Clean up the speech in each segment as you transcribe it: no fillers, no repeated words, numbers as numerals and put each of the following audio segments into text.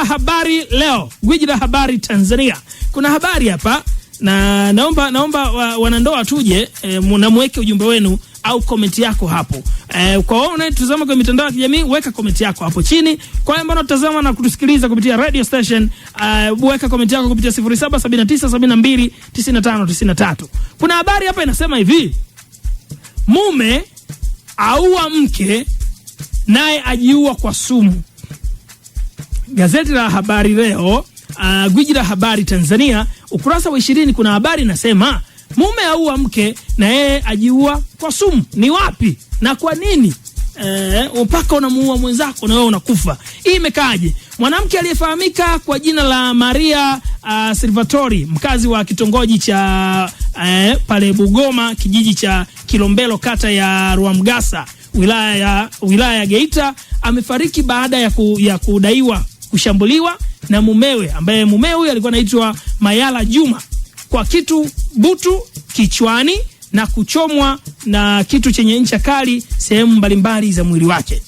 habari leo, gwiji la habari Tanzania. Kuna habari hapa na naomba wanandoa tuje na muweke ujumbe wenu au comment yako hapo. Kwa wao unatazama kwa mitandao ya kijamii, weka comment yako hapo chini. Kwa wale ambao wanatazama na kutusikiliza kupitia radio station, weka comment yako kupitia 0779729593. Kuna habari hapa inasema hivi: mume aua mke naye ajiua kwa sumu. Gazeti la habari leo, gwiji la habari Tanzania, ukurasa wa 20, kuna habari inasema mume aua mke na yeye ajiua kwa sumu. Ni wapi na kwa nini? Mpaka unamuua mwenzako na wewe unakufa. Hii imekaaje? Mwanamke aliyefahamika kwa jina la Maria Silvatori, mkazi wa kitongoji cha pale Bugoma, kijiji cha Kilombero, kata ya Ruamgasa, wilaya ya Geita, amefariki baada ya kudaiwa kushambuliwa na mumewe, ambaye mumewe alikuwa anaitwa Mayala Juma, kwa kitu butu kichwani na kuchomwa na kitu chenye ncha kali sehemu mbalimbali za mwili wake.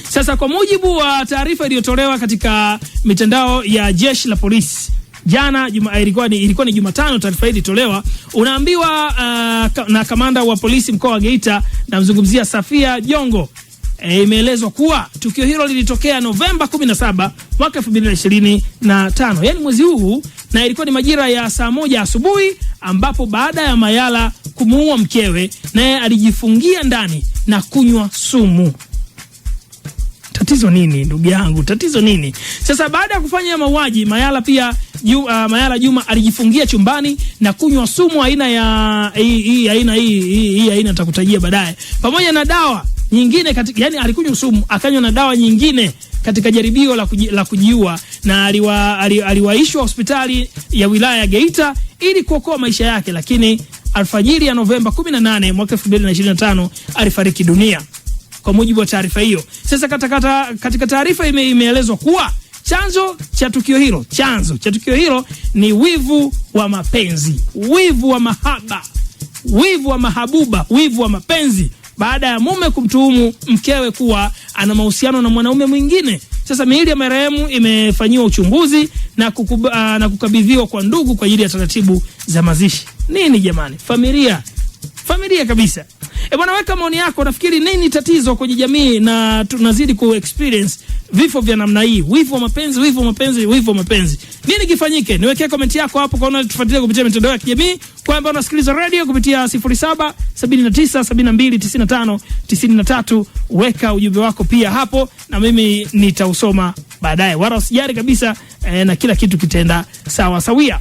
Sasa kwa mujibu wa taarifa iliyotolewa katika mitandao ya jeshi la polisi jana, ilikuwa ni Jumatano, taarifa hii ilitolewa, unaambiwa na kamanda wa polisi mkoa wa Geita, namzungumzia Safia Jongo. Imeelezwa kuwa tukio hilo lilitokea Novemba 17 mwaka 2025, yani mwezi huu, na ilikuwa ni majira ya saa 1 asubuhi, ambapo baada ya Mayala kumuua mkewe, naye alijifungia ndani na kunywa sumu. Tatizo nini ndugu yangu? Tatizo nini? Sasa baada ya kufanya mauaji, Mayala Juma alijifungia chumbani na kunywa sumu aina nitakutajia baadaye, pamoja na dawa nyingine yani alikunywa sumu akanywa na dawa nyingine katika jaribio la kujiua, na aliwaishwa hospitali ya wilaya ya Geita ili kuokoa maisha yake, lakini alfajiri ya Novemba 18 mwaka 2025 alifariki dunia, kwa mujibu wa taarifa hiyo. Sasa katika taarifa imeelezwa kuwa chanzo cha tukio hilo ni wivu wa mapenzi, wivu wa mahaba, wivu wa mahabuba, wivu wa mapenzi, baada ya mume kumtuhumu mkewe kuwa ana mahusiano na mwanaume mwingine. Sasa miili ya marehemu imefanyiwa uchunguzi na kukabidhiwa kwa ndugu kwa ajili ya taratibu za mazishi. Nini jamani? Familia kabisa. Bwana, weka maoni yako, nafikiri nini tatizo kwenye jamii na tunazidi ku experience vifo vya namna hii, wivu wa mapenzi. Nini kifanyike? Niwekee comment yako hapo, kwa unatufuatilia kupitia mitandao ya kijamii, kwa ambao unasikiliza radio kupitia 0779729593. Weka ujumbe wako pia hapo na mimi nitausoma baadaye. Wala usijali kabisa, na kila kitu kitaenda sawa sawia.